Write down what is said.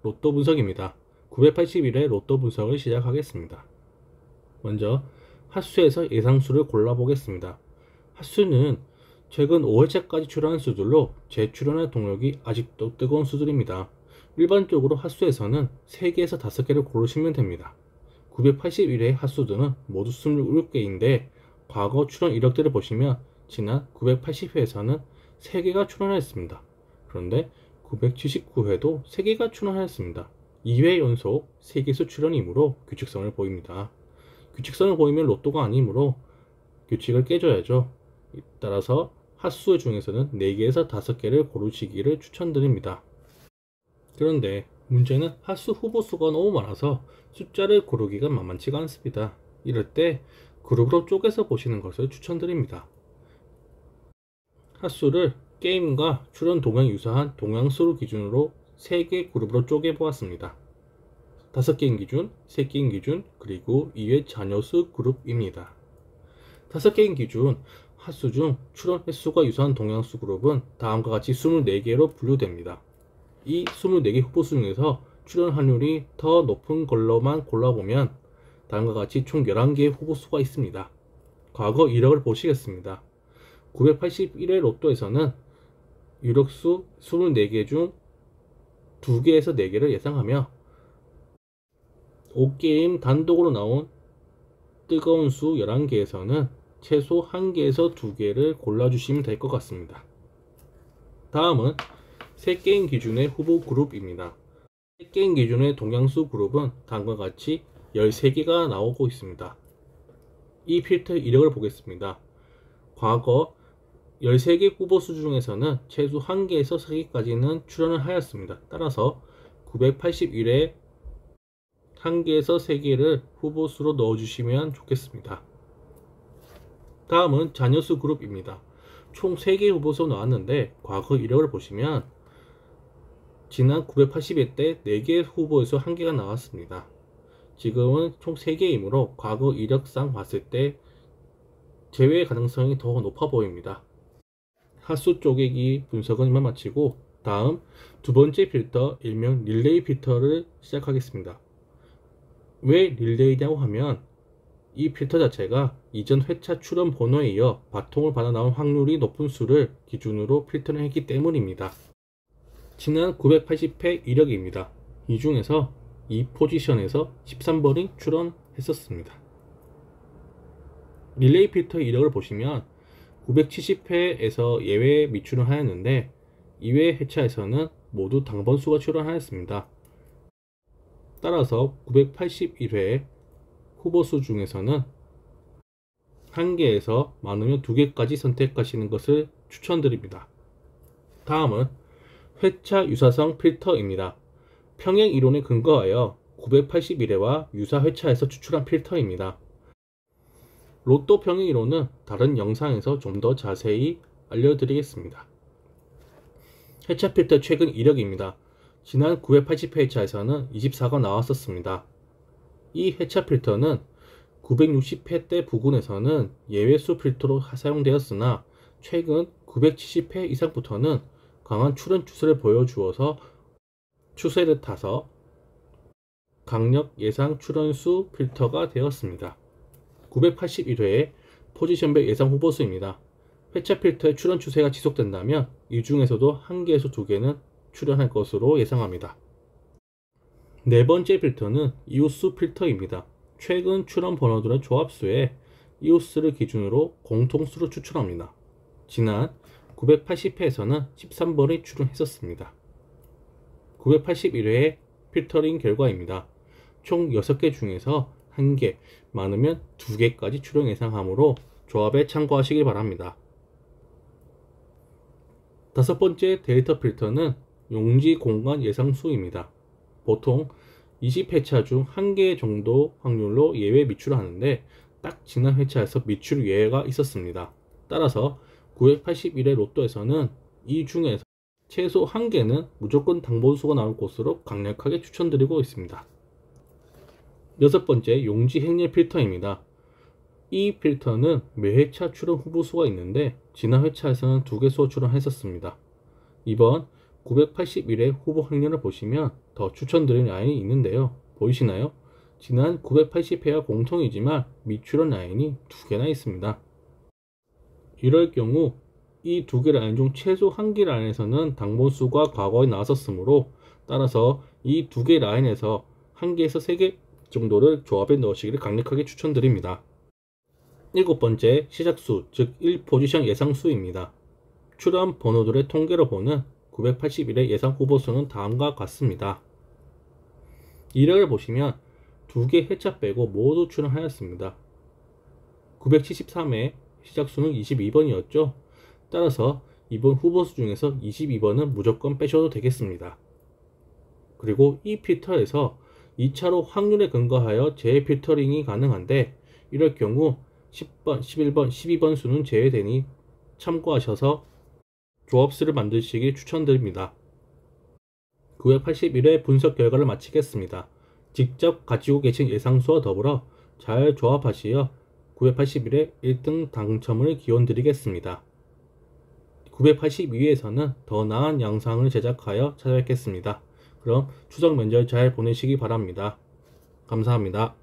로또 분석입니다. 981회 로또 분석을 시작하겠습니다. 먼저 핫수에서 예상수를 골라보겠습니다. 핫수는 최근 5회차까지 출연한 수들로 재출연할 동력이 아직도 뜨거운 수들입니다. 일반적으로 핫수에서는 3개에서 5개를 고르시면 됩니다. 981회 핫수들은 모두 27개인데 과거 출연 이력들을 보시면 지난 980회에서는 3개가 출연했습니다. 그런데 979회도 3개가 출연하였습니다. 2회 연속 3개수 출연이므로 규칙성을 보입니다. 규칙성을 보이면 로또가 아니므로 규칙을 깨줘야죠. 따라서 핫수 중에서는 4개에서 5개를 고르시기를 추천드립니다. 그런데 문제는 핫수 후보수가 너무 많아서 숫자를 고르기가 만만치가 않습니다. 이럴 때 그룹으로 쪼개서 보시는 것을 추천드립니다. 핫수를 게임과 출연 동향이 유사한 동향수를 기준으로 3개 그룹으로 쪼개 보았습니다. 5개인 기준, 3개인 기준, 그리고 이외 자녀수 그룹입니다. 5개인 기준 핫수 중 출연 횟수가 유사한 동향수 그룹은 다음과 같이 24개로 분류됩니다. 이 24개 후보수 중에서 출연 확률이 더 높은 걸로만 골라보면 다음과 같이 총 11개의 후보수가 있습니다. 과거 이력을 보시겠습니다. 981회 로또에서는 유력수 24개 중 2개에서 4개를 예상하며 5게임 단독으로 나온 뜨거운 수 11개에서는 최소 1개에서 2개를 골라주시면 될 것 같습니다. 다음은 3게임 기준의 후보 그룹입니다. 3게임 기준의 동향수 그룹은 다음과 같이 13개가 나오고 있습니다. 이 필터 이력을 보겠습니다. 과거 13개 후보수 중에서는 최소 1개에서 3개까지는 출연을 하였습니다. 따라서 981회 1개에서 3개를 후보수로 넣어주시면 좋겠습니다. 다음은 자녀수 그룹입니다. 총 3개 후보수 나왔는데 과거 이력을 보시면 지난 980회 때 4개 후보에서 1개가 나왔습니다. 지금은 총 3개이므로 과거 이력상 봤을 때 제외 가능성이 더 높아 보입니다. 핫수 쪼개기 분석은 이만 마치고 다음 두 번째 필터 일명 릴레이 필터를 시작하겠습니다. 왜 릴레이냐고 하면 이 필터 자체가 이전 회차 출연 번호에 이어 바통을 받아 나온 확률이 높은 수를 기준으로 필터를 했기 때문입니다. 지난 980회 이력입니다. 이 중에서 이 포지션에서 13번이 출연했었습니다. 릴레이 필터 이력을 보시면 970회에서 예외 미출을 하였는데 2회 회차에서는 모두 당번수가 출연하였습니다. 따라서 981회 후보수 중에서는 1개에서 많으면 2개까지 선택하시는 것을 추천드립니다. 다음은 회차 유사성 필터입니다. 평행 이론에 근거하여 981회와 유사 회차에서 추출한 필터입니다. 로또 평행 이론은 다른 영상에서 좀 더 자세히 알려드리겠습니다. 회차 필터 최근 이력입니다. 지난 980회 회차에서는 24가 나왔었습니다. 이 회차 필터는 960회 때 부근에서는 예외수 필터로 사용되었으나 최근 970회 이상부터는 강한 출연 추세를 보여주어서 추세를 타서 강력 예상 출연수 필터가 되었습니다. 981회의 포지션별 예상 후보수입니다. 회차 필터의 출연 추세가 지속된다면 이 중에서도 1개에서 2개는 출연할 것으로 예상합니다. 네 번째 필터는 이웃수 필터입니다. 최근 출연 번호들의 조합수에 이웃수를 기준으로 공통수를 추출합니다. 지난 980회에서는 13번이 출연했었습니다. 981회의 필터링 결과입니다. 총 6개 중에서 1개, 많으면 2개까지 출연 예상하므로 조합에 참고하시기 바랍니다. 다섯 번째 데이터 필터는 용지 공간 예상수입니다. 보통 20회차 중 1개 정도 확률로 예외 미출을 하는데 딱 지난 회차에서 미출 예외가 있었습니다. 따라서 981회 로또에서는 이 중에서 최소 1개는 무조건 당번수가 나올 것으로 강력하게 추천드리고 있습니다. 여섯 번째 용지 행렬 필터입니다. 이 필터는 매회차 출연 후보수가 있는데 지난 회차에서는 2개 수 출연했었습니다. 이번 981의 후보 확률을 보시면 더 추천드리는 라인이 있는데요. 보이시나요? 지난 980회와 공통이지만 미추론 라인이 두 개나 있습니다. 이럴 경우 이 두 개 라인 중 최소 한 개 라인에서는 당본수가 과거에 나왔었으므로 따라서 이 두 개 라인에서 한 개에서 세 개 정도를 조합에 넣으시기를 강력하게 추천드립니다. 일곱 번째, 시작수, 즉 1포지션 예상수입니다. 출연 번호들의 통계로 보는 981의 예상 후보수는 다음과 같습니다. 이력을 보시면 두 개 회차 빼고 모두 출연하였습니다. 973회 시작수는 22번이었죠. 따라서 이번 후보수 중에서 22번은 무조건 빼셔도 되겠습니다. 그리고 이 필터에서 2차로 확률에 근거하여 재필터링이 가능한데 이럴 경우 10번, 11번, 12번 수는 제외되니 참고하셔서 조합수를 만드시기 추천드립니다. 981회 분석 결과를 마치겠습니다. 직접 가지고 계신 예상수와 더불어 잘 조합하시어 981회 1등 당첨을 기원드리겠습니다. 982회에서는 더 나은 영상을 제작하여 찾아뵙겠습니다. 그럼 추석 명절 잘 보내시기 바랍니다. 감사합니다.